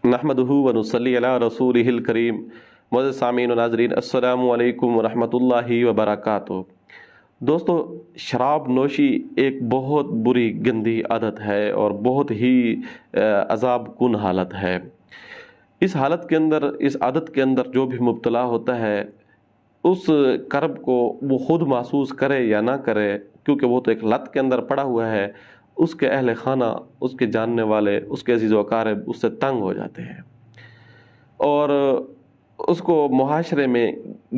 نحمدہ ونصلی علی رسولہ الکریم۔ معزز سامعین و ناظرین، السلام علیکم ورحمۃ اللہ وبرکاتہ۔ دوستو، شراب نوشی ایک بہت بری گندی عادت ہے اور بہت ہی عذاب کن حالت ہے۔ اس حالت کے اندر، اس عادت کے اندر جو بھی مبتلا ہوتا ہے، اس کرب کو وہ خود محسوس کرے یا نہ کرے، کیونکہ وہ تو ایک لت کے اندر پڑا ہوا ہے، اس کے اہل خانہ، اس کے جاننے والے، اس کے عزیز و اقارب اس سے تنگ ہو جاتے ہیں اور اس کو معاشرے میں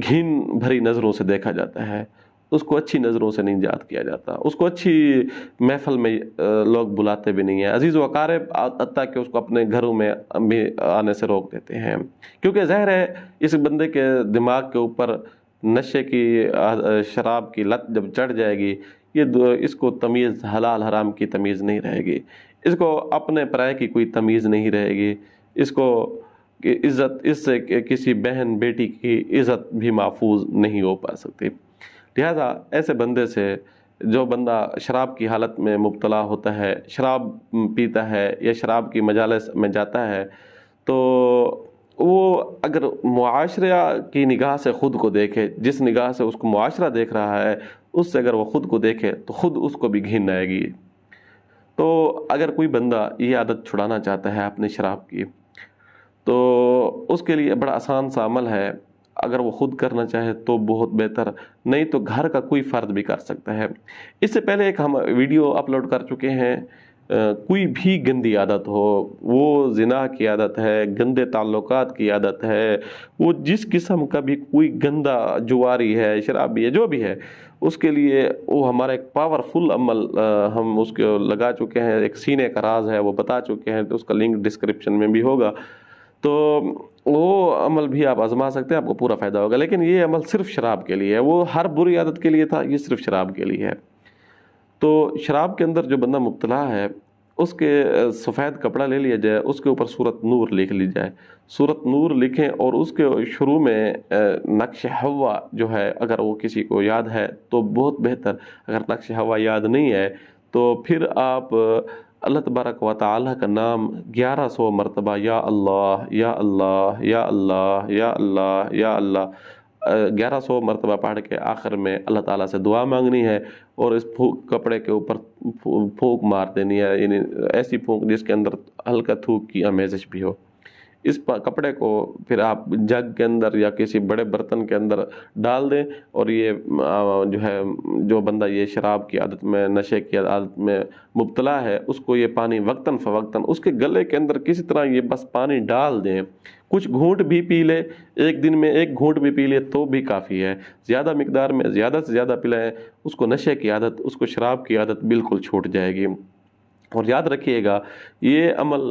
گھن بھری نظروں سے دیکھا جاتا ہے، اس کو اچھی نظروں سے نہیں یاد کیا جاتا، اس کو اچھی محفل میں لوگ بلاتے بھی نہیں ہیں، عزیز و اقارب حتیٰ کہ اس کو اپنے گھروں میں بھی آنے سے روک دیتے ہیں، کیونکہ ظاہر ہے اس بندے کے دماغ کے اوپر نشے کی، شراب کی لت جب چڑھ جائے گی، اس کو تمیز، حلال حرام کی تمیز نہیں رہے گی، اس کو اپنے پرائے کی کوئی تمیز نہیں رہے گی، اس کو عزت، اس سے کسی بہن بیٹی کی عزت بھی محفوظ نہیں ہو پا سکتی۔ لہذا ایسے بندے سے، جو بندہ شراب کی حالت میں مبتلا ہوتا ہے، شراب پیتا ہے یا شراب کی مجالس میں جاتا ہے، تو وہ اگر معاشرہ کی نگاہ سے خود کو دیکھے، جس نگاہ سے اس کو معاشرہ دیکھ رہا ہے، اس سے اگر وہ خود کو دیکھے تو خود اس کو بھی گھن آئے گی۔ تو اگر کوئی بندہ یہ عادت چھڑانا چاہتا ہے اپنی شراب کی، تو اس کے لیے بڑا آسان سا عمل ہے۔ اگر وہ خود کرنا چاہے تو بہت بہتر، نہیں تو گھر کا کوئی فرد بھی کر سکتا ہے۔ اس سے پہلے ایک ہم ویڈیو اپلوڈ کر چکے ہیں، کوئی بھی گندی عادت ہو، وہ زنا کی عادت ہے، گندے تعلقات کی عادت ہے، وہ جس قسم کا بھی کوئی گندا جواری ہے، شرابی ہے، جو بھی ہے، اس کے لیے وہ ہمارا ایک پاورفل عمل ہم اس کو لگا چکے ہیں، ایک سینے کا راز ہے، وہ بتا چکے ہیں، تو اس کا لنک ڈسکرپشن میں بھی ہوگا، تو وہ عمل بھی آپ آزما سکتے ہیں، آپ کو پورا فائدہ ہوگا۔ لیکن یہ عمل صرف شراب کے لیے ہے، وہ ہر بری عادت کے لیے تھا، یہ صرف شراب کے لیے ہے۔ تو شراب کے اندر جو بندہ مبتلا ہے، اس کے سفید کپڑا لے لیا جائے، اس کے اوپر سورۃ نور لکھ لی جائے، سورۃ نور لکھیں، اور اس کے شروع میں نقش حوا جو ہے، اگر وہ کسی کو یاد ہے تو بہت بہتر، اگر نقش حوا یاد نہیں ہے تو پھر آپ اللہ تبارک و تعالیٰ کا نام 1100 مرتبہ، یا اللہ یا اللہ یا اللہ یا اللہ یا اللہ 1100 مرتبہ پڑھ کے آخر میں اللہ تعالیٰ سے دعا مانگنی ہے، اور اس کپڑے کے اوپر پھونک مار دینی ہے، یعنی ایسی پھونک جس کے اندر ہلکا تھوک کی آمیزش بھی ہو۔ اس کپڑے کو پھر آپ جگ کے اندر یا کسی بڑے برتن کے اندر ڈال دیں، اور یہ جو ہے، جو بندہ یہ شراب کی عادت میں، نشے کی عادت میں مبتلا ہے، اس کو یہ پانی وقتاً فوقتاً اس کے گلے کے اندر کسی طرح یہ بس پانی ڈال دیں، کچھ گھونٹ بھی پی لے، ایک دن میں ایک گھونٹ بھی پی لے تو بھی کافی ہے، زیادہ مقدار میں زیادہ سے زیادہ پلائیں، اس کو نشے کی عادت، اس کو شراب کی عادت بالکل چھوٹ جائے گی۔ اور یاد رکھیے گا، یہ عمل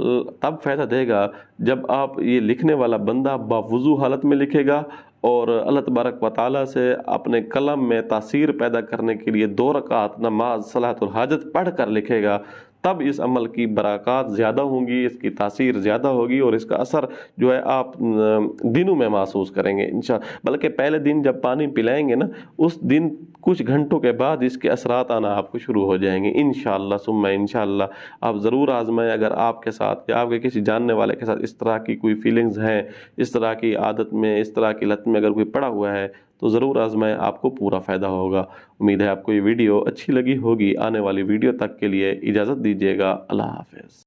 تب فائدہ دے گا جب آپ یہ لکھنے والا بندہ باوضو حالت میں لکھے گا، اور اللہ تبارک و تعالیٰ سے اپنے قلم میں تاثیر پیدا کرنے کے لیے 2 رکعت نماز صلاۃ الحاجت پڑھ کر لکھے گا، تب اس عمل کی برکات زیادہ ہوں گی، اس کی تاثیر زیادہ ہوگی، اور اس کا اثر جو ہے آپ دنوں میں محسوس کریں گے انشاءاللہ۔ بلکہ پہلے دن جب پانی پلائیں گے نا، اس دن کچھ گھنٹوں کے بعد اس کے اثرات آنا آپ کو شروع ہو جائیں گے انشاءاللہ ثم انشاءاللہ۔ آپ ضرور آزمائیں، اگر آپ کے ساتھ یا آپ کے کسی جاننے والے کے ساتھ اس طرح کی کوئی فیلنگز ہیں، اس طرح کی عادت میں، اس طرح کی لت میں اگر کوئی پڑا ہوا ہے، تو ضرور آزمائیں، آپ کو پورا فائدہ ہوگا۔ امید ہے آپ کو یہ ویڈیو اچھی لگی ہوگی۔ آنے والی ویڈیو تک کے لیے اجازت دیجیے گا۔ اللہ حافظ۔